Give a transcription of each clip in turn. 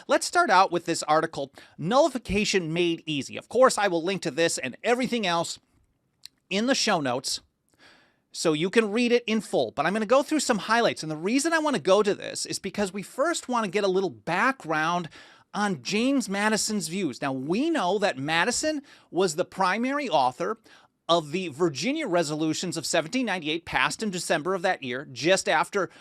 Let's start out with this article, Nullification Made Easy. Of course, I will link to this and everything else in the show notes so you can read it in full. But I'm going to go through some highlights. And the reason I want to go to this is because we first want to get a little background on James Madison's views. Now, we know that Madison was the primary author of the Virginia resolutions of 1798 passed in December of that year, just after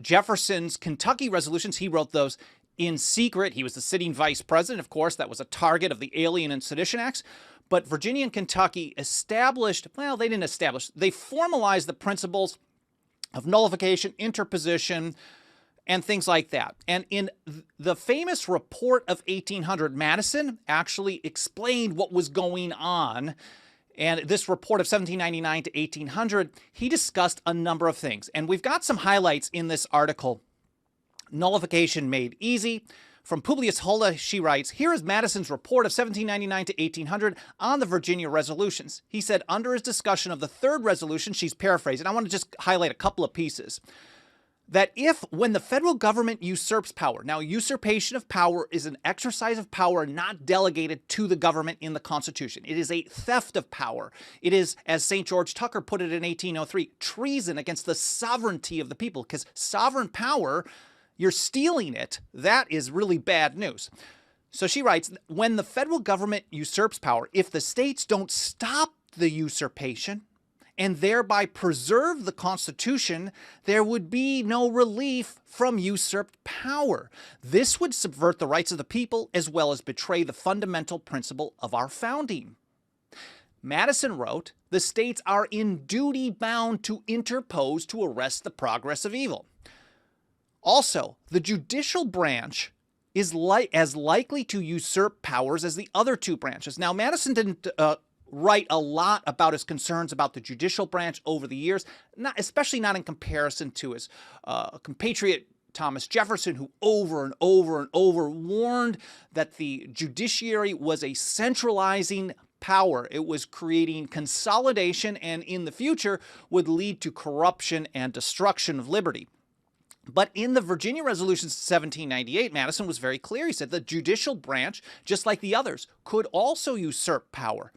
Jefferson's Kentucky resolutions. He wrote those in secret. He was the sitting vice president. Of course, that was a target of the Alien and Sedition Acts. But Virginia and Kentucky established, well, they didn't establish, they formalized the principles of nullification, interposition, and things like that. And in the famous report of 1800, Madison actually explained what was going on. And this report of 1799 to 1800, he discussed a number of things. And we've got some highlights in this article, Nullification Made Easy. From Publius Hulda, she writes, here is Madison's report of 1799 to 1800 on the Virginia resolutions. He said, under his discussion of the third resolution, she's paraphrasing, I want to just highlight a couple of pieces, that if, when the federal government usurps power, now usurpation of power is an exercise of power not delegated to the government in the Constitution. It is a theft of power. It is, as St. George Tucker put it in 1803, treason against the sovereignty of the people, because sovereign power, you're stealing it. That is really bad news. So she writes, when the federal government usurps power, if the states don't stop the usurpation, and thereby preserve the Constitution, there would be no relief from usurped power. This would subvert the rights of the people as well as betray the fundamental principle of our founding. Madison wrote, the states are in duty bound to interpose to arrest the progress of evil. Also, the judicial branch is as likely to usurp powers as the other two branches. Now, Madison didn't write a lot about his concerns about the judicial branch over the years, especially not in comparison to his compatriot Thomas Jefferson, who over and over and over warned that the judiciary was a centralizing power. It was creating consolidation and in the future would lead to corruption and destruction of liberty. But in the Virginia resolutions of 1798, Madison was very clear. He said the judicial branch, just like the others, could also usurp power.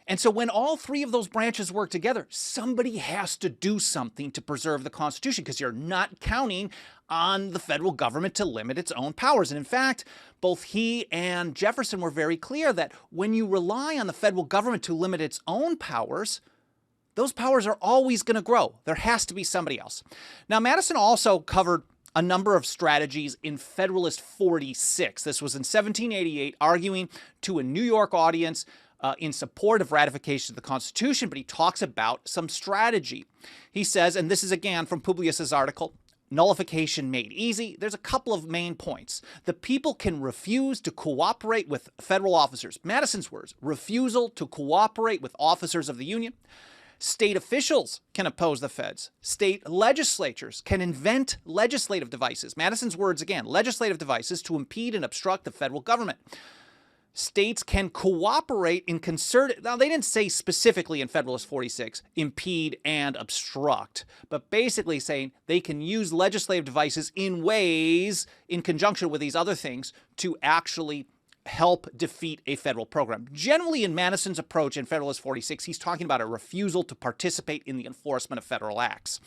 And so when all three of those branches work together, somebody has to do something to preserve the Constitution, because you're not counting on the federal government to limit its own powers. And in fact, both he and Jefferson were very clear that when you rely on the federal government to limit its own powers, those powers are always going to grow. There has to be somebody else. Now, Madison also covered a number of strategies in Federalist 46. This was in 1788, arguing to a New York audience in support of ratification of the Constitution, but he talks about some strategy. He says, and this is again from Publius's article, Nullification Made Easy. There's a couple of main points. The people can refuse to cooperate with federal officers. Madison's words, refusal to cooperate with officers of the Union. State officials can oppose the feds. State legislatures can invent legislative devices. Madison's words again, legislative devices to impede and obstruct the federal government. States can cooperate in concerted, now they didn't say specifically in Federalist 46, impede and obstruct, but basically saying they can use legislative devices in ways, in conjunction with these other things, to actually help defeat a federal program. Generally, in Madison's approach in Federalist 46, he's talking about a refusal to participate in the enforcement of federal acts.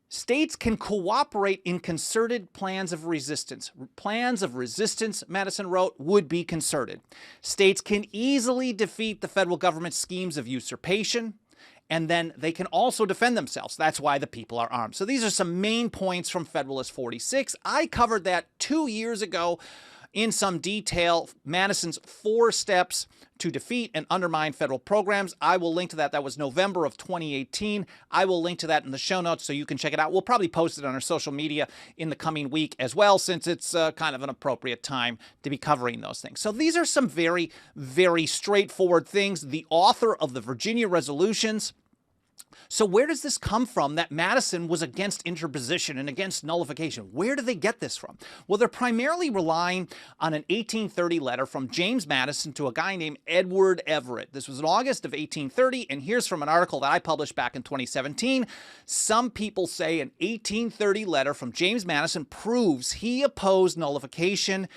States can cooperate in concerted plans of resistance. Plans of resistance, Madison wrote, would be concerted. States can easily defeat the federal government's schemes of usurpation, and then they can also defend themselves. That's why the people are armed. So these are some main points from Federalist 46. I covered that 2 years ago in some detail, Madison's 4 steps to defeat and undermine federal programs. I will link to that. That was November of 2018. I will link to that in the show notes so you can check it out. We'll probably post it on our social media in the coming week as well, since it's kind of an appropriate time to be covering those things. So these are some very, very straightforward things. The author of the Virginia resolutions So where does this come from that Madison was against interposition and against nullification? Where do they get this from? Well, they're primarily relying on an 1830 letter from James Madison to a guy named Edward Everett. This was in August of 1830, and here's from an article that I published back in 2017. Some people say an 1830 letter from James Madison proves he opposed nullification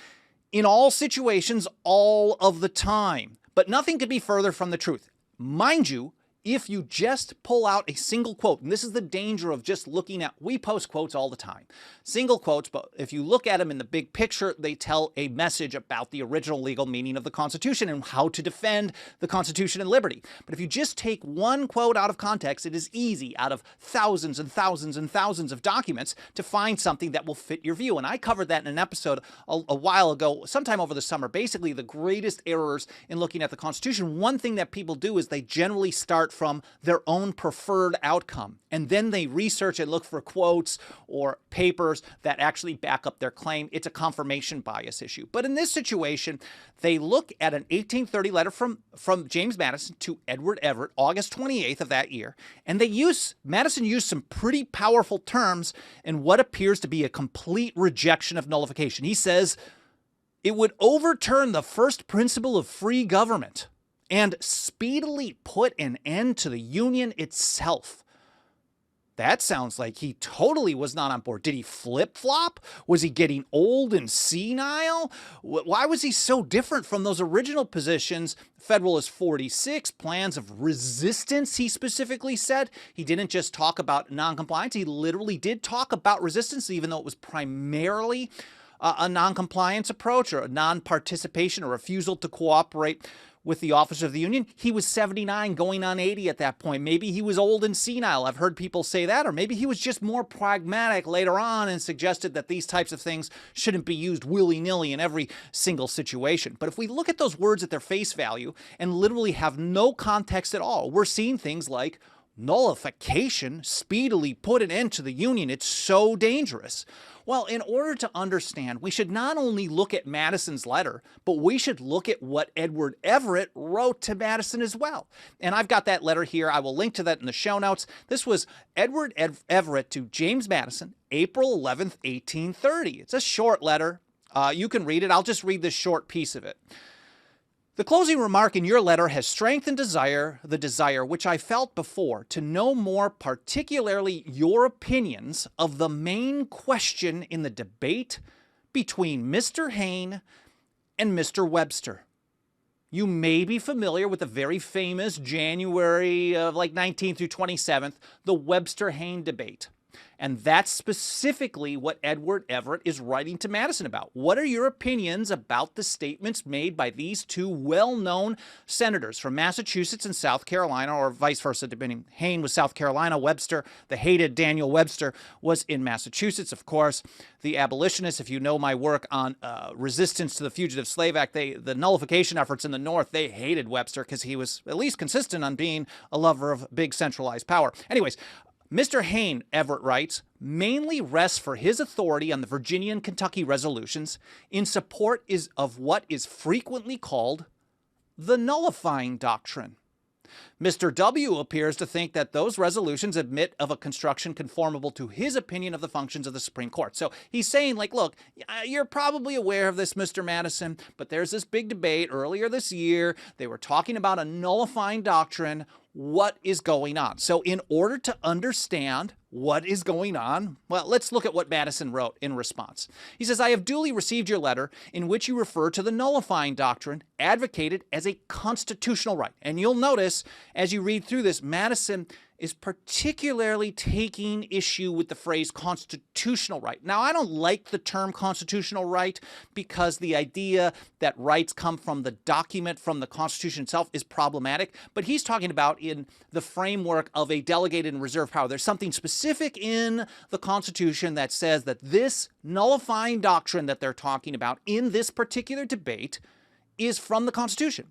in all situations all of the time. But nothing could be further from the truth. Mind you, if you just pull out a single quote, and this is the danger of just looking at, we post quotes all the time, single quotes, but if you look at them in the big picture, they tell a message about the original legal meaning of the Constitution and how to defend the Constitution and liberty. But if you just take one quote out of context, it is easy out of thousands and thousands and thousands of documents to find something that will fit your view. And I covered that in an episode a while ago, sometime over the summer. Basically, the greatest errors in looking at the Constitution, one thing that people do is they generally start from their own preferred outcome, and then they research and look for quotes or papers that actually back up their claim. It's a confirmation bias issue. But in this situation, they look at an 1830 letter from James Madison to Edward Everett, August 28th of that year, and Madison used some pretty powerful terms in what appears to be a complete rejection of nullification. He says it would overturn the first principle of free government and speedily put an end to the Union itself. That sounds like he totally was not on board. Did he flip-flop? Was he getting old and senile? Why was he so different from those original positions? Federalist 46, plans of resistance, he specifically said. He didn't just talk about noncompliance. He literally did talk about resistance, even though it was primarily a noncompliance approach or a non-participation or refusal to cooperate with the office of the Union. He was 79 going on 80 at that point. Maybe he was old and senile. I've heard people say that. Or maybe he was just more pragmatic later on and suggested that these types of things shouldn't be used willy-nilly in every single situation. But if we look at those words at their face value and literally have no context at all, we're seeing things like nullification, speedily put an end to the Union. It's so dangerous. Well, in order to understand, we should not only look at Madison's letter, but we should look at what Edward Everett wrote to Madison as well. And I've got that letter here. I will link to that in the show notes. This was Edward Everett to James Madison, April 11th, 1830. It's a short letter. You can read it. I'll just read this short piece of it. The closing remark in your letter has strengthened the desire which I felt before to know more particularly your opinions of the main question in the debate between Mr. Hayne and Mr. Webster. You may be familiar with the very famous January of 19th through 27th, the Webster-Hayne debate. And that's specifically what Edward Everett is writing to Madison about. What are your opinions about the statements made by these two well-known senators from Massachusetts and South Carolina, or vice versa, depending. Hayne was South Carolina, Webster, the hated Daniel Webster, was in Massachusetts, of course. The abolitionists, if you know my work on resistance to the Fugitive Slave Act, the nullification efforts in the North, they hated Webster because he was at least consistent on being a lover of big centralized power. Anyways, Mr. Hayne, Everett writes, mainly rests for his authority on the Virginia and Kentucky resolutions in support of what is frequently called the nullifying doctrine. Mr. W. appears to think that those resolutions admit of a construction conformable to his opinion of the functions of the Supreme Court. So he's saying, look, you're probably aware of this, Mr. Madison, but there's this big debate earlier this year. They were talking about a nullifying doctrine. What is going on? So in order to understand what is going on, well, let's look at what Madison wrote in response. He says, I have duly received your letter in which you refer to the nullifying doctrine advocated as a constitutional right. And you'll notice as you read through this, Madison is particularly taking issue with the phrase constitutional right. Now, I don't like the term constitutional right because the idea that rights come from the document, from the Constitution itself, is problematic. But he's talking about in the framework of a delegated and reserved power. There's something specific in the Constitution that says that this nullifying doctrine that they're talking about in this particular debate is from the Constitution.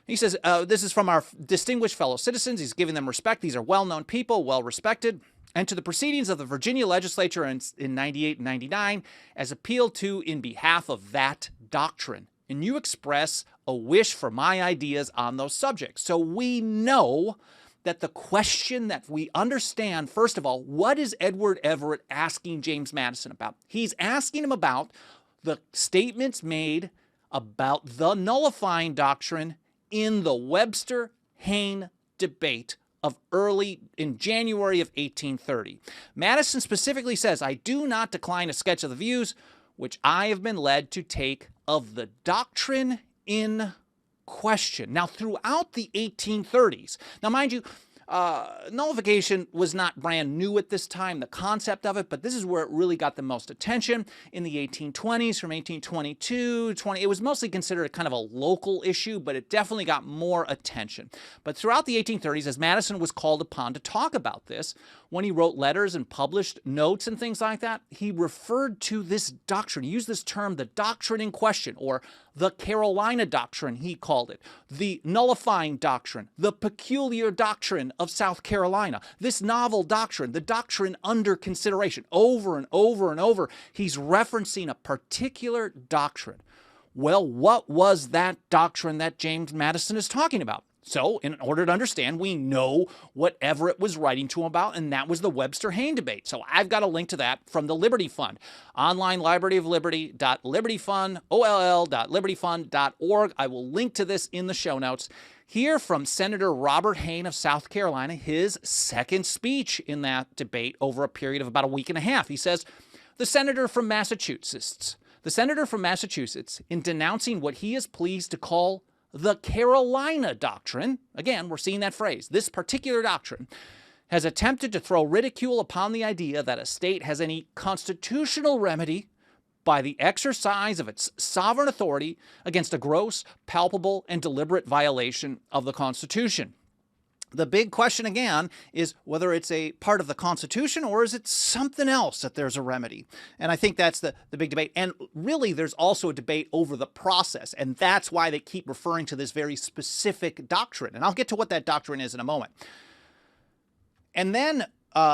He says, this is from our distinguished fellow citizens. He's giving them respect. These are well-known people, well-respected. And to the proceedings of the Virginia legislature in 98 and 99 as appealed to in behalf of that doctrine. And you express a wish for my ideas on those subjects. So we know that the question that we understand, first of all, what is Edward Everett asking James Madison about? He's asking him about the statements made about the nullifying doctrine in the Webster-Hayne debate of in January of 1830. Madison specifically says, I do not decline a sketch of the views which I have been led to take of the doctrine in question. Now, throughout the 1830s, now mind you, nullification was not brand new at this time, the concept of it, but this is where it really got the most attention in the 1820s, from 1822, 20. It was mostly considered a kind of a local issue, but it definitely got more attention. But throughout the 1830s, as Madison was called upon to talk about this, when he wrote letters and published notes and things like that, he referred to this doctrine. He used this term, the doctrine in question, or the Carolina doctrine, he called it, the nullifying doctrine, the peculiar doctrine of South Carolina, this novel doctrine, the doctrine under consideration. Over and over and over, he's referencing a particular doctrine. Well, what was that doctrine that James Madison is talking about? So, in order to understand, we know what Everett was writing to him about, and that was the Webster-Hayne debate. So I've got a link to that from the Liberty Fund. Online Library of Liberty.libertyfund, oll.libertyfund.org. I will link to this in the show notes. Hear from Senator Robert Hayne of South Carolina, his second speech in that debate over a period of about a week and a half. He says, the senator from Massachusetts, in denouncing what he is pleased to call the Carolina doctrine, again, we're seeing that phrase, this particular doctrine, has attempted to throw ridicule upon the idea that a state has any constitutional remedy by the exercise of its sovereign authority against a gross, palpable, and deliberate violation of the Constitution. The big question, again, is whether it's a part of the Constitution or is it something else that there's a remedy. And I think that's the big debate. And really, there's also a debate over the process. And that's why they keep referring to this very specific doctrine. And I'll get to what that doctrine is in a moment. And then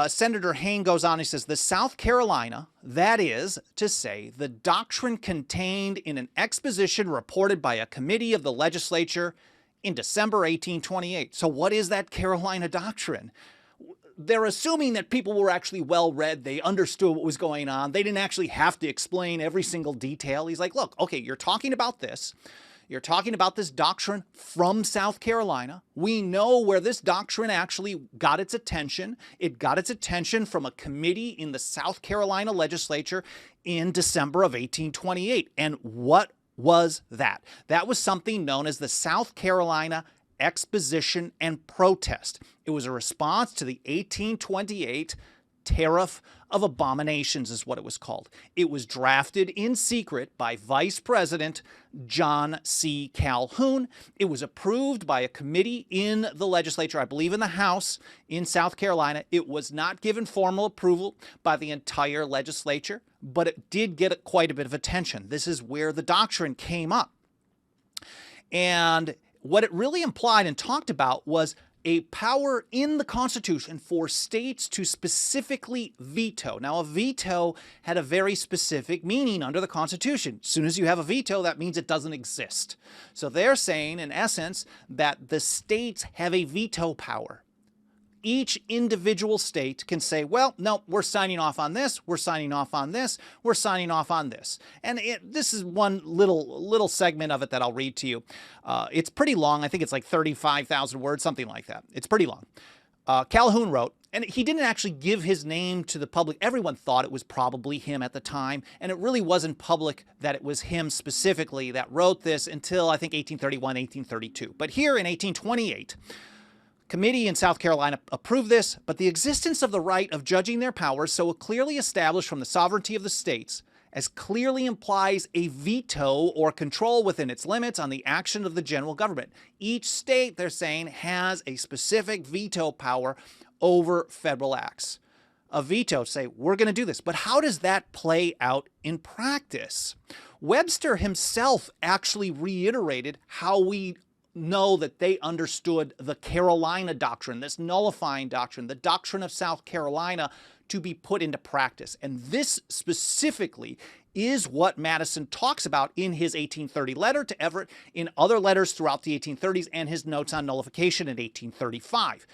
Senator Hayne goes on, he says, the South Carolina, that is to say, the doctrine contained in an exposition reported by a committee of the legislature in December 1828. So what is that Carolina doctrine? They're assuming that people were actually well-read. They understood what was going on. They didn't actually have to explain every single detail. He's like, look, okay, you're talking about this. You're talking about this doctrine from South Carolina. We know where this doctrine actually got its attention. It got its attention from a committee in the South Carolina legislature in December of 1828. And what was that? That was something known as the South Carolina Exposition and Protest. It was a response to the 1828 Tariff of Abominations is what it was called. It was drafted in secret by Vice President John C. Calhoun. It was approved by a committee in the legislature, I believe in the House in South Carolina. It was not given formal approval by the entire legislature, but it did get quite a bit of attention. This is where the doctrine came up. And what it really implied and talked about was a power in the Constitution for states to specifically veto. Now, a veto had a very specific meaning under the Constitution. As soon as you have a veto, that means it doesn't exist. So they're saying, in essence, that the states have a veto power. Each individual state can say, well, no, we're signing off on this, we're signing off on this, we're signing off on this. And this is one little segment of it that I'll read to you. It's pretty long. I think it's like 35,000 words, something like that. It's pretty long. Calhoun wrote, and he didn't actually give his name to the public. Everyone thought it was probably him at the time, and it really wasn't public that it was him specifically that wrote this until, I think, 1831, 1832. But here in 1828, committee in South Carolina approved this, but the existence of the right of judging their powers so clearly established from the sovereignty of the states as clearly implies a veto or control within its limits on the action of the general government. Each state, they're saying, has a specific veto power over federal acts. A veto, say, we're going to do this. But how does that play out in practice? Webster himself actually reiterated how we know that they understood the Carolina doctrine, this nullifying doctrine, the doctrine of South Carolina, to be put into practice. And this specifically is what Madison talks about in his 1830 letter to Everett, in other letters throughout the 1830s, and his notes on nullification in 1835.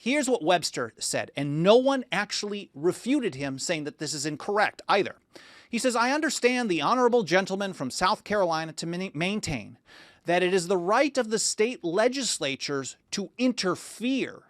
Here's what Webster said, and no one actually refuted him saying that this is incorrect either. He says, I understand the honorable gentleman from South Carolina to maintain that it is the right of the state legislatures to interfere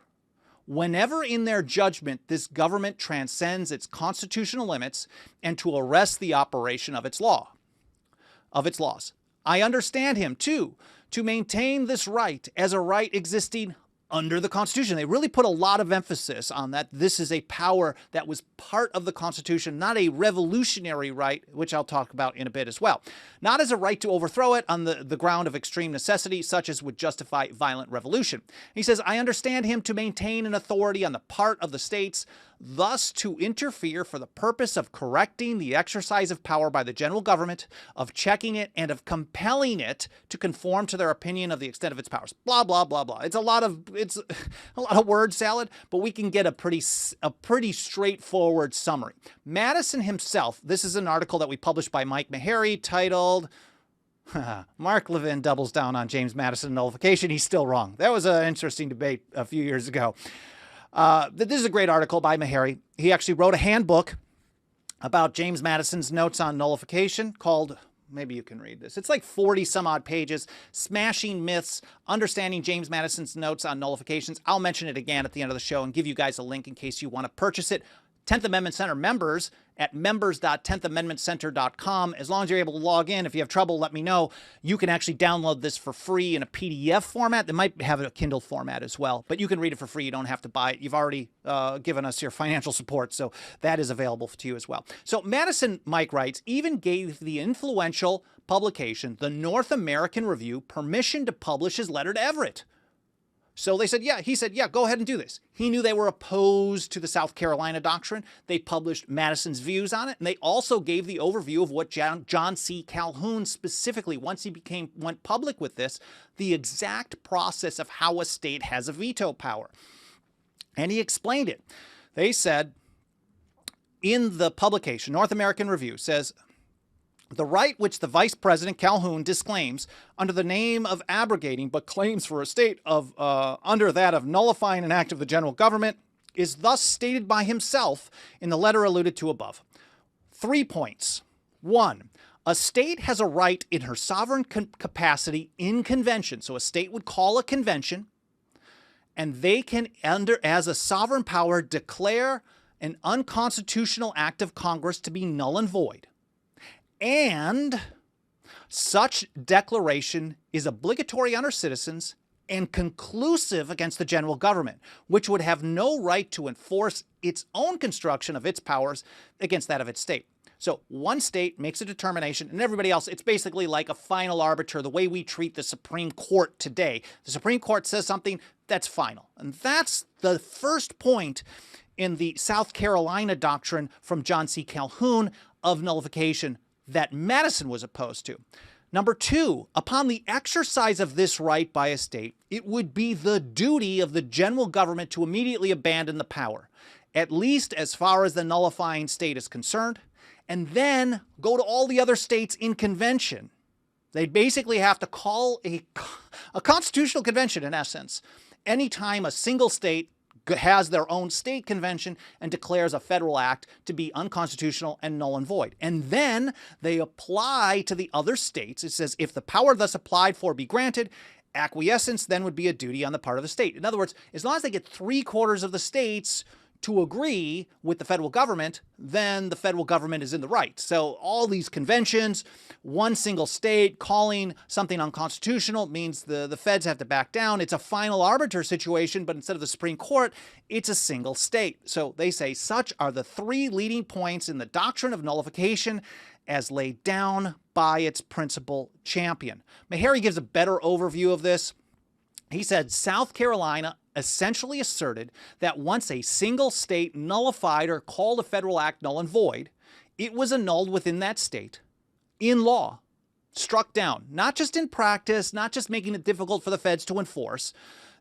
whenever in their judgment this government transcends its constitutional limits and to arrest the operation of its laws. I understand him, too, to maintain this right as a right existing under the Constitution. They really put a lot of emphasis on that. This is a power that was part of the Constitution, not a revolutionary right, which I'll talk about in a bit as well. Not as a right to overthrow it on the ground of extreme necessity, such as would justify violent revolution. He says, I understand him to maintain an authority on the part of the states, thus to interfere for the purpose of correcting the exercise of power by the general government, of checking it, and of compelling it to conform to their opinion of the extent of its powers. Blah, blah, blah, blah. It's a lot of word salad, but we can get a pretty straightforward summary. Madison himself, this is an article that we published by Mike Meharry titled, Mark Levin doubles down on James Madison nullification. He's still wrong. That was an interesting debate a few years ago. This is a great article by Meharry. He actually wrote a handbook about James Madison's notes on nullification called, maybe you can read this. It's like 40 some odd pages, smashing myths, understanding James Madison's notes on nullifications. I'll mention it again at the end of the show and give you guys a link in case you want to purchase it. 10th Amendment Center members at members.10thamendmentcenter.com. As long as you're able to log in, if you have trouble, let me know. You can actually download this for free in a PDF format. They might have a Kindle format as well, but you can read it for free. You don't have to buy it. You've already given us your financial support, so that is available to you as well. So Madison, Mike writes, even gave the influential publication, the North American Review, permission to publish his letter to Everett. So they said, yeah, he said, yeah, go ahead and do this. He knew they were opposed to the South Carolina doctrine. They published Madison's views on it, and they also gave the overview of what John C. Calhoun specifically, once he went public with this, the exact process of how a state has a veto power. And he explained it. They said in the publication, North American Review says, the right which the Vice President Calhoun disclaims under the name of abrogating, but claims for a state of under that of nullifying an act of the general government, is thus stated by himself in the letter alluded to above. 3 points. 1. A state has a right in her sovereign capacity in convention. So a state would call a convention, and they can, as a sovereign power, declare an unconstitutional act of Congress to be null and void. And such declaration is obligatory on her citizens and conclusive against the general government, which would have no right to enforce its own construction of its powers against that of its state. So one state makes a determination, and everybody else, it's basically like a final arbiter, the way we treat the Supreme Court today. The Supreme Court says something, that's final. And that's the first point in the South Carolina doctrine from John C. Calhoun of nullification that Madison was opposed to. Number 2, upon the exercise of this right by a state, it would be the duty of the general government to immediately abandon the power, at least as far as the nullifying state is concerned, and then go to all the other states in convention. They'd basically have to call a constitutional convention, in essence, anytime a single state has their own state convention and declares a federal act to be unconstitutional and null and void. And then they apply to the other states. It says, if the power thus applied for be granted, acquiescence then would be a duty on the part of the state. In other words, as long as they get 3/4 of the states to agree with the federal government, then the federal government is in the right. So all these conventions, one single state calling something unconstitutional means the feds have to back down. It's a final arbiter situation, but instead of the Supreme Court, it's a single state. So they say such are the 3 leading points in the doctrine of nullification as laid down by its principal champion. Meharry gives a better overview of this. He said South Carolina essentially asserted that once a single state nullified or called a federal act null and void, it was annulled within that state, in law, struck down, not just in practice, not just making it difficult for the feds to enforce,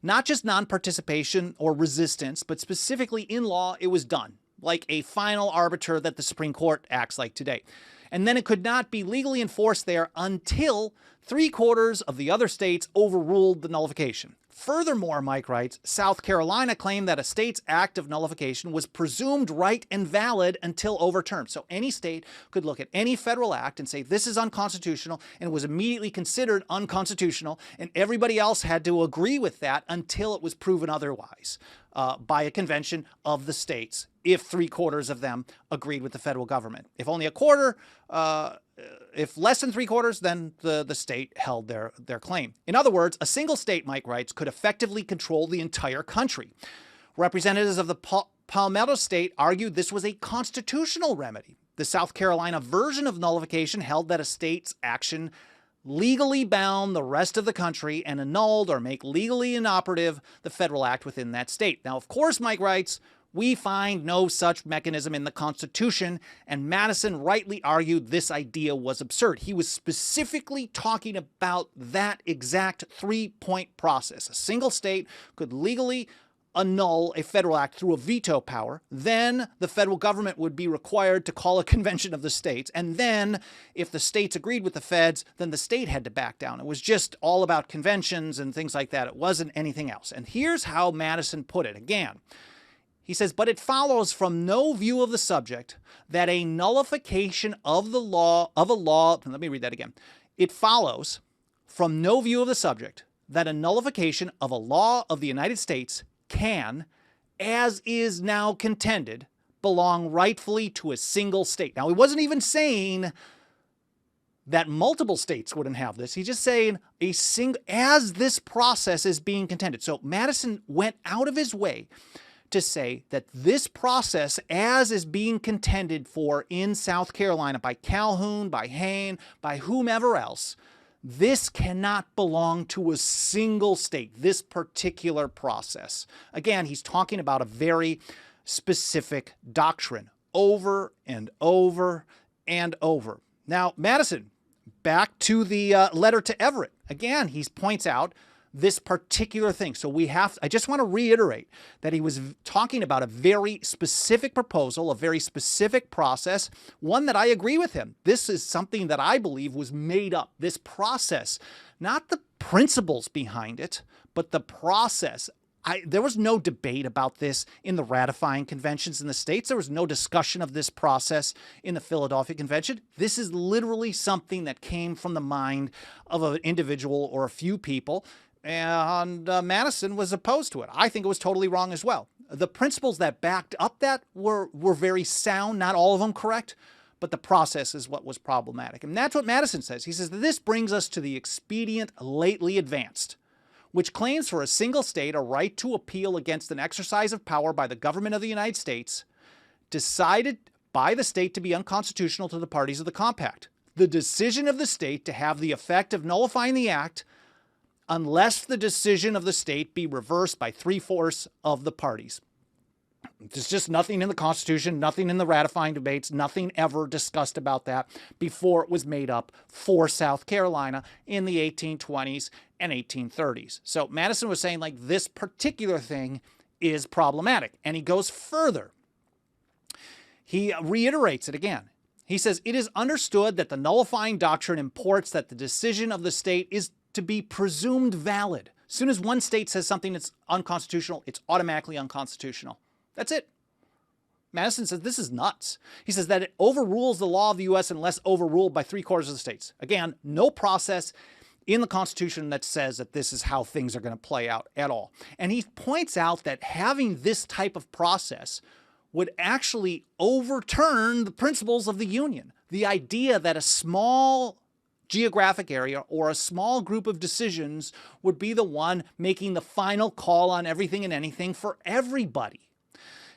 not just non-participation or resistance, but specifically in law, it was done, like a final arbiter that the Supreme Court acts like today. And then it could not be legally enforced there until 3/4 of the other states overruled the nullification. Furthermore, Mike writes, South Carolina claimed that a state's act of nullification was presumed right and valid until overturned. So any state could look at any federal act and say this is unconstitutional, and it was immediately considered unconstitutional, and everybody else had to agree with that until it was proven otherwise by a convention of the states, if 3/4 of them agreed with the federal government. If only a quarter, if less than 3/4, then the state held their claim. In other words, a single state, Mike writes, could effectively control the entire country. Representatives of the Palmetto State argued this was a constitutional remedy. The South Carolina version of nullification held that a state's action legally bound the rest of the country and annulled or make legally inoperative the federal act within that state. Now, of course, Mike writes, we find no such mechanism in the Constitution, and Madison rightly argued this idea was absurd. He was specifically talking about that exact three-point process. A single state could legally annul a federal act through a veto power. Then the federal government would be required to call a convention of the states. And then if the states agreed with the feds, then the state had to back down. It was just all about conventions and things like that. It wasn't anything else. And here's how Madison put it. Again, he says, but it follows from no view of the subject that a nullification of the law, let me read that again. It follows from no view of the subject that a nullification of a law of the United States can, as is now contended, belong rightfully to a single state. Now, he wasn't even saying that multiple states wouldn't have this. He's just saying a single, as this process is being contended. So Madison went out of his way to say that this process, as is being contended for in South Carolina by Calhoun, by Hayne, by whomever else, this cannot belong to a single state, this particular process. Again, he's talking about a very specific doctrine over and over and over. Now, Madison, back to the letter to Everett. Again, he points out this particular thing. So I just want to reiterate that he was talking about a very specific proposal, a very specific process, one that I agree with him. This is something that I believe was made up, this process, not the principles behind it, but the process. There was no debate about this in the ratifying conventions in the states. There was no discussion of this process in the Philadelphia Convention. This is literally something that came from the mind of an individual or a few people. And Madison was opposed to it. I think it was totally wrong as well. The principles that backed up that were very sound, not all of them correct, but the process is what was problematic. And that's what Madison says. He says that this brings us to the expedient lately advanced, which claims for a single state a right to appeal against an exercise of power by the government of the United States decided by the state to be unconstitutional to the parties of the compact. The decision of the state to have the effect of nullifying the act unless the decision of the state be reversed by 3/4 of the parties. There's just nothing in the Constitution, nothing in the ratifying debates, nothing ever discussed about that before it was made up for South Carolina in the 1820s and 1830s. So Madison was saying, like, this particular thing is problematic. And he goes further. He reiterates it again. He says, it is understood that the nullifying doctrine imports that the decision of the state is to be presumed valid. As soon as one state says something that's unconstitutional, it's automatically unconstitutional. That's it. Madison says this is nuts. He says that it overrules the law of the U.S. unless overruled by 3/4 of the states. Again, no process in the Constitution that says that this is how things are going to play out at all. And he points out that having this type of process would actually overturn the principles of the Union. The idea that a small geographic area or a small group of decisions would be the one making the final call on everything and anything for everybody.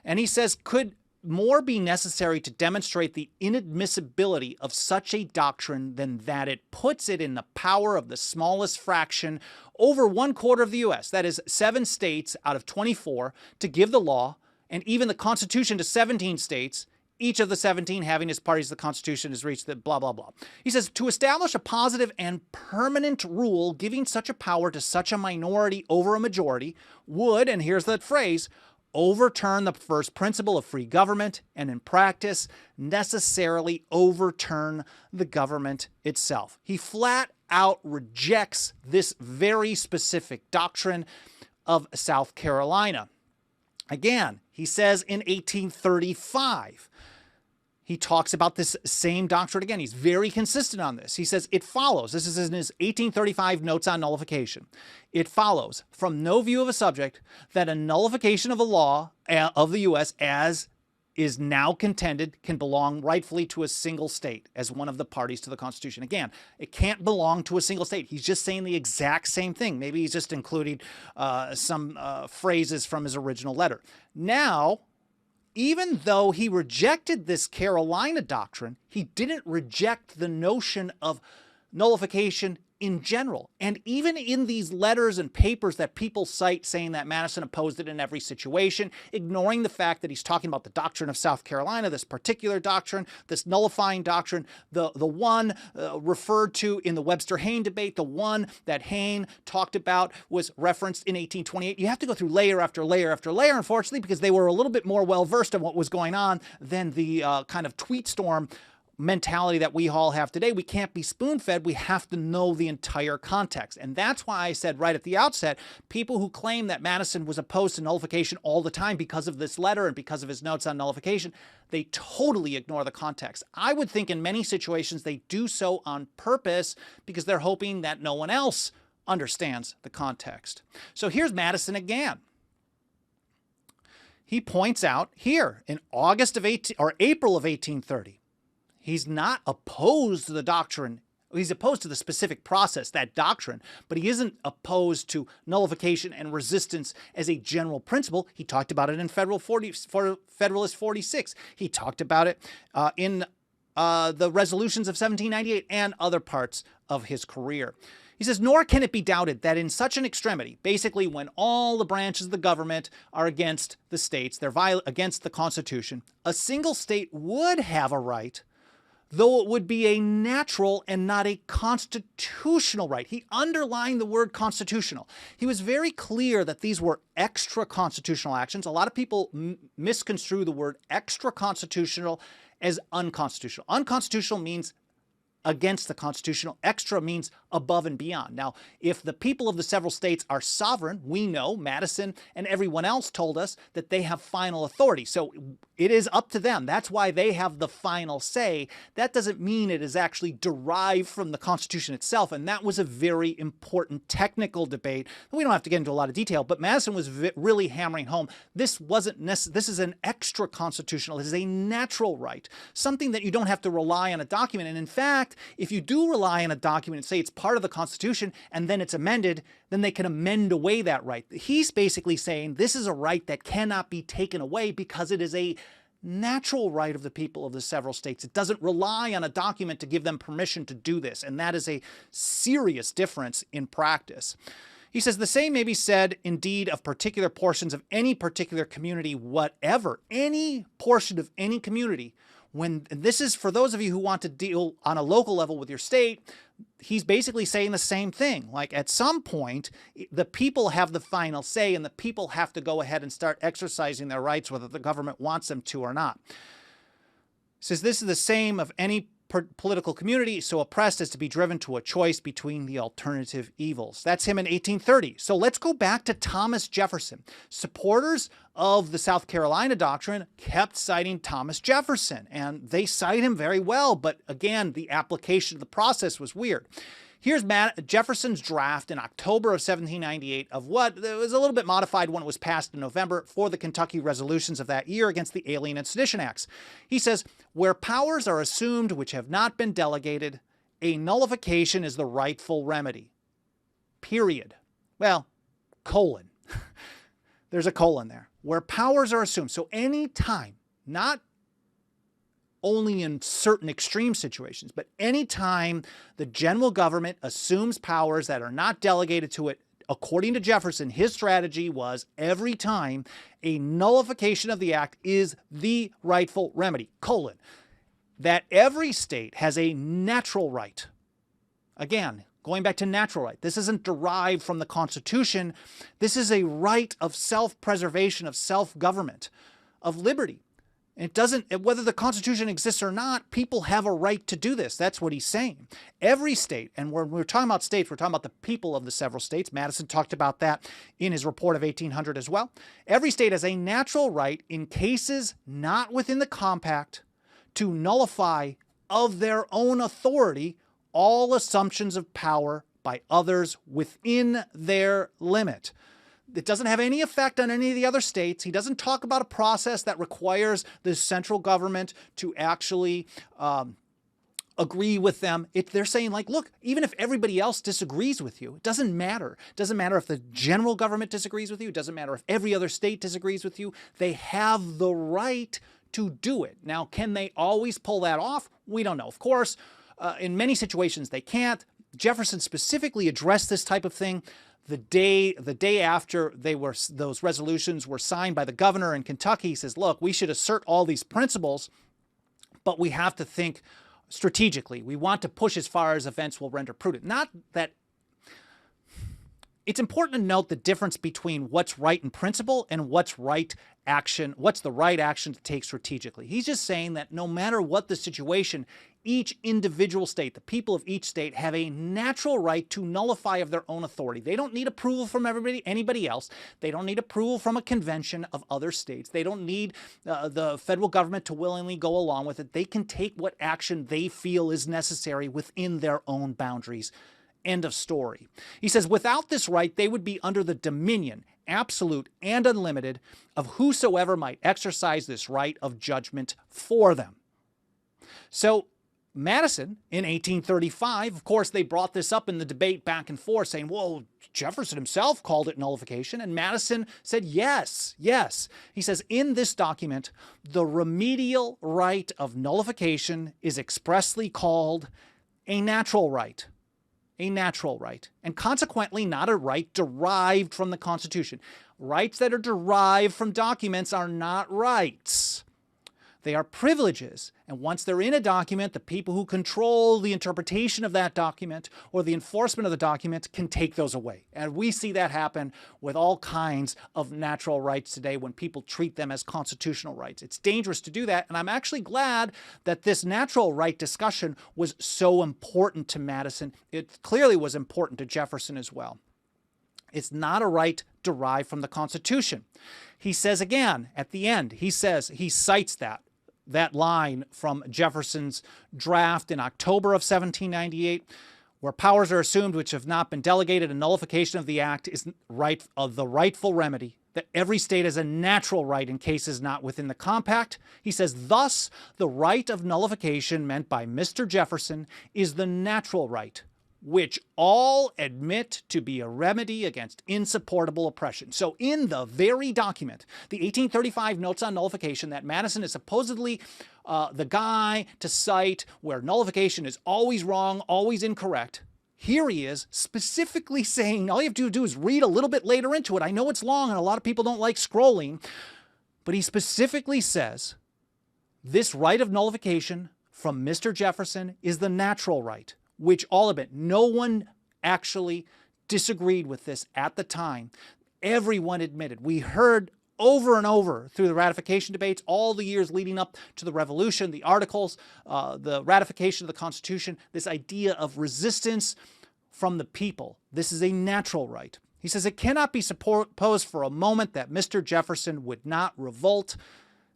And he says, could more be necessary to demonstrate the inadmissibility of such a doctrine than that it puts it in the power of the smallest fraction over 1/4 of the U.S., that is 7 states out of 24, to give the law, and even the Constitution to 17 states, each of the 17 having as parties the Constitution has reached the blah, blah, blah. He says, to establish a positive and permanent rule giving such a power to such a minority over a majority would, and here's that phrase, overturn the first principle of free government and in practice necessarily overturn the government itself. He flat out rejects this very specific doctrine of South Carolina. Again, he says in 1835, he talks about this same doctrine again. He's very consistent on this. He says, it follows, this is in his 1835 notes on nullification. It follows from no view of a subject that a nullification of a law of the U.S. as is now contended can belong rightfully to a single state as one of the parties to the Constitution. Again, it can't belong to a single state. He's just saying the exact same thing. Maybe he's just including some phrases from his original letter. Now, even though he rejected this Carolina doctrine, he didn't reject the notion of nullification in general. And even in these letters and papers that people cite saying that Madison opposed it in every situation, ignoring the fact that he's talking about the doctrine of South Carolina, this particular doctrine, this nullifying doctrine, the one referred to in the Webster-Hayne debate, the one that Hayne talked about was referenced in 1828. You have to go through layer after layer after layer, unfortunately, because they were a little bit more well-versed on what was going on than the kind of tweet storm mentality that we all have today. We can't be spoon-fed. We have to know the entire context. And that's why I said right at the outset, people who claim that Madison was opposed to nullification all the time because of this letter and because of his notes on nullification, they totally ignore the context. I would think in many situations they do so on purpose because they're hoping that no one else understands the context. So here's Madison again. He points out here in April of 1830, he's not opposed to the doctrine. He's opposed to the specific process, that doctrine, but he isn't opposed to nullification and resistance as a general principle. He talked about it in Federalist 46. He talked about it in the resolutions of 1798 and other parts of his career. He says, nor can it be doubted that in such an extremity, basically when all the branches of the government are against the states, they're against the Constitution, a single state would have a right, though it would be a natural and not a constitutional right. He underlined the word constitutional. He was very clear that these were extra constitutional actions. A lot of people misconstrue the word extra constitutional as unconstitutional. Unconstitutional means against the constitutional. Extra means above and beyond. Now, if the people of the several states are sovereign, we know Madison and everyone else told us that they have final authority. So it is up to them. That's why they have the final say. That doesn't mean it is actually derived from the Constitution itself. And that was a very important technical debate. We don't have to get into a lot of detail, but Madison was really hammering home. This is an extra constitutional. It is a natural right, something that you don't have to rely on a document. And in fact, if you do rely on a document and say it's part of the Constitution and then it's amended, then they can amend away that right. He's basically saying this is a right that cannot be taken away because it is a natural right of the people of the several states. It doesn't rely on a document to give them permission to do this, and that is a serious difference in practice. He says the same may be said, indeed, of particular portions of any particular community, whatever, any portion of any community. When this is for those of you who want to deal on a local level with your state, he's basically saying the same thing. Like at some point, the people have the final say and the people have to go ahead and start exercising their rights, whether the government wants them to or not. He says this is the same of any political community so oppressed as to be driven to a choice between the alternative evils. That's him in 1830. So let's go back to Thomas Jefferson. Supporters of the South Carolina doctrine kept citing Thomas Jefferson, and they cite him very well, but again, the application of the process was weird. Here's Jefferson's draft in October of 1798 of what was a little bit modified when it was passed in November for the Kentucky resolutions of that year against the Alien and Sedition Acts. He says, where powers are assumed which have not been delegated, a nullification is the rightful remedy. Period. Well, colon. There's a colon there. Where powers are assumed. So any time, not only in certain extreme situations, but anytime the general government assumes powers that are not delegated to it, according to Jefferson, his strategy was every time a nullification of the act is the rightful remedy, colon, that every state has a natural right. Again, going back to natural right, this isn't derived from the Constitution. This is a right of self-preservation, of self-government, of liberty. It doesn't, whether the Constitution exists or not, people have a right to do this. That's what he's saying. Every state, and when we're talking about states, we're talking about the people of the several states. Madison talked about that in his report of 1800 as well. Every state has a natural right in cases not within the compact to nullify of their own authority all assumptions of power by others within their limit. It doesn't have any effect on any of the other states. He doesn't talk about a process that requires the central government to actually agree with them. They're saying, like, look, even if everybody else disagrees with you, it doesn't matter. It doesn't matter if the general government disagrees with you. It doesn't matter if every other state disagrees with you. They have the right to do it. Now, can they always pull that off? We don't know. Of course, in many situations they can't. Jefferson specifically addressed this type of thing the day after those resolutions were signed by the governor in Kentucky. He says, look, we should assert all these principles, but we have to think strategically. We want to push as far as events will render prudent. Not that it's important to note the difference between what's right in principle and what's the right action to take strategically. He's just saying that no matter what the situation, each individual state, the people of each state, have a natural right to nullify of their own authority. They don't need approval from anybody else. They don't need approval from a convention of other states. They don't need the federal government to willingly go along with it. They can take what action they feel is necessary within their own boundaries. End of story. He says, without this right, they would be under the dominion, absolute and unlimited, of whosoever might exercise this right of judgment for them. So Madison, in 1835, of course, they brought this up in the debate back and forth, saying, well, Jefferson himself called it nullification, and Madison said, yes, yes. He says, in this document, the remedial right of nullification is expressly called a natural right. A natural right, and consequently not a right derived from the Constitution. Rights that are derived from documents are not rights. They are privileges, and once they're in a document, the people who control the interpretation of that document or the enforcement of the document can take those away. And we see that happen with all kinds of natural rights today when people treat them as constitutional rights. It's dangerous to do that, and I'm actually glad that this natural right discussion was so important to Madison. It clearly was important to Jefferson as well. It's not a right derived from the Constitution. He says again, at the end, he cites that line from Jefferson's draft in October of 1798, where powers are assumed which have not been delegated, and nullification of the act is the rightful remedy, that every state has a natural right in cases not within the compact. He says, thus, the right of nullification meant by Mr. Jefferson is the natural right, which all admit to be a remedy against insupportable oppression. So in the very document, the 1835 Notes on Nullification, that Madison is supposedly the guy to cite where nullification is always wrong, always incorrect, here he is specifically saying, all you have to do is read a little bit later into it. I know it's long and a lot of people don't like scrolling, but he specifically says, this right of nullification from Mr. Jefferson is the natural right, which all of it, no one actually disagreed with this at the time. Everyone admitted. We heard over and over through the ratification debates, all the years leading up to the Revolution, the Articles, the ratification of the Constitution, this idea of resistance from the people. This is a natural right. He says it cannot be supposed for a moment that Mr. Jefferson would not revolt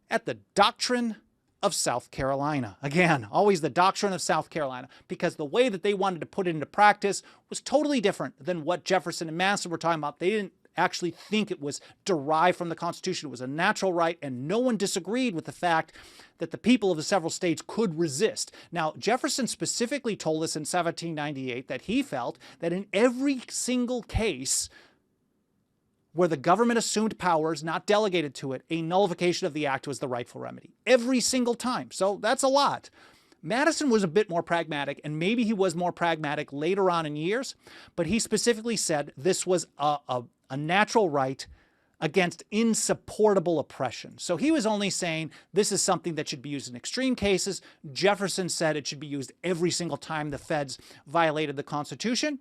at the doctrine of South Carolina. Again, always the doctrine of South Carolina, because the way that they wanted to put it into practice was totally different than what Jefferson and Madison were talking about. They didn't actually think it was derived from the Constitution. It was a natural right, and no one disagreed with the fact that the people of the several states could resist. Now, Jefferson specifically told us in 1798 that he felt that in every single case where the government assumed powers not delegated to it, a nullification of the act was the rightful remedy. Every single time. So that's a lot. Madison was a bit more pragmatic, and maybe he was more pragmatic later on in years, but he specifically said this was a natural right against insupportable oppression. So he was only saying this is something that should be used in extreme cases. Jefferson said it should be used every single time the feds violated the Constitution.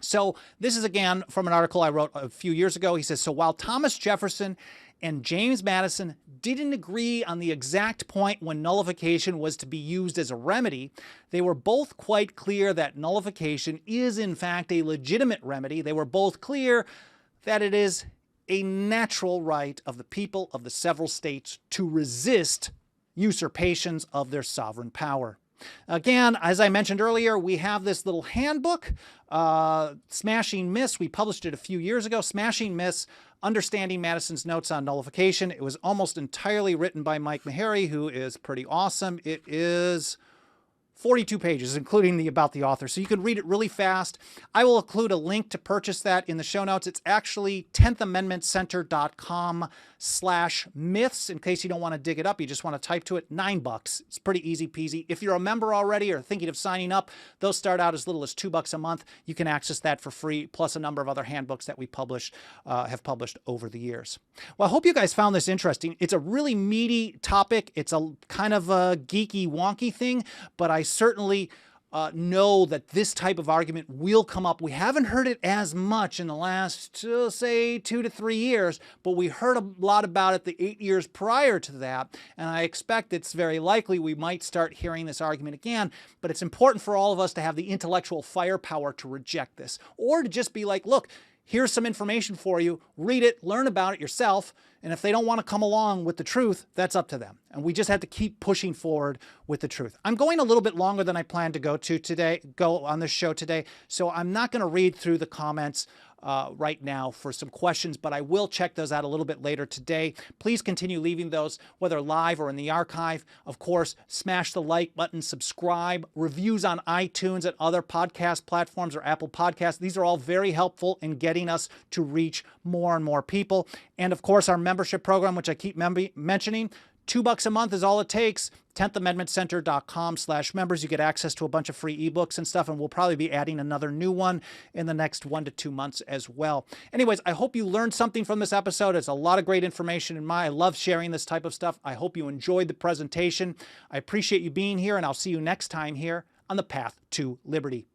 So this is again from an article I wrote a few years ago. He says, so while Thomas Jefferson and James Madison didn't agree on the exact point when nullification was to be used as a remedy, they were both quite clear that nullification is in fact a legitimate remedy. They were both clear that it is a natural right of the people of the several states to resist usurpations of their sovereign power. Again, as I mentioned earlier, we have this little handbook, Smashing Myths. We published it a few years ago. Smashing Myths, Understanding Madison's Notes on Nullification. It was almost entirely written by Mike Meharry, who is pretty awesome. It is 42 pages, including the about the author. So you can read it really fast. I will include a link to purchase that in the show notes. It's actually 10thamendmentcenter.com/myths. In case you don't want to dig it up, you just want to type to it, $9. It's pretty easy peasy. If you're a member already or thinking of signing up, those start out as little as $2 a month. You can access that for free, plus a number of other handbooks that we have published over the years. Well, I hope you guys found this interesting. It's a really meaty topic. It's a kind of a geeky, wonky thing, but I certainly know that this type of argument will come up. We haven't heard it as much in the last, say, 2 to 3 years, but we heard a lot about it the 8 years prior to that, and I expect it's very likely we might start hearing this argument again, but it's important for all of us to have the intellectual firepower to reject this, or to just be like, look, here's some information for you, read it, learn about it yourself, and if they don't want to come along with the truth, that's up to them. And we just have to keep pushing forward with the truth. I'm going a little bit longer than I planned to go on this show today, so I'm not going to read through the comments right now for some questions, but I will check those out a little bit later today. Please continue leaving those, whether live or in the archive. Of course, smash the like button, subscribe, reviews on iTunes and other podcast platforms or Apple Podcasts. These are all very helpful in getting us to reach more and more people. And of course, our membership program, which I keep mentioning, $2 a month is all it takes. 10thamendmentcenter.com/members. You get access to a bunch of free ebooks and stuff, and we'll probably be adding another new one in the next 1 to 2 months as well. Anyways, I hope you learned something from this episode. It's a lot of great information in I love sharing this type of stuff. I hope you enjoyed the presentation. I appreciate you being here, and I'll see you next time here on the Path to Liberty.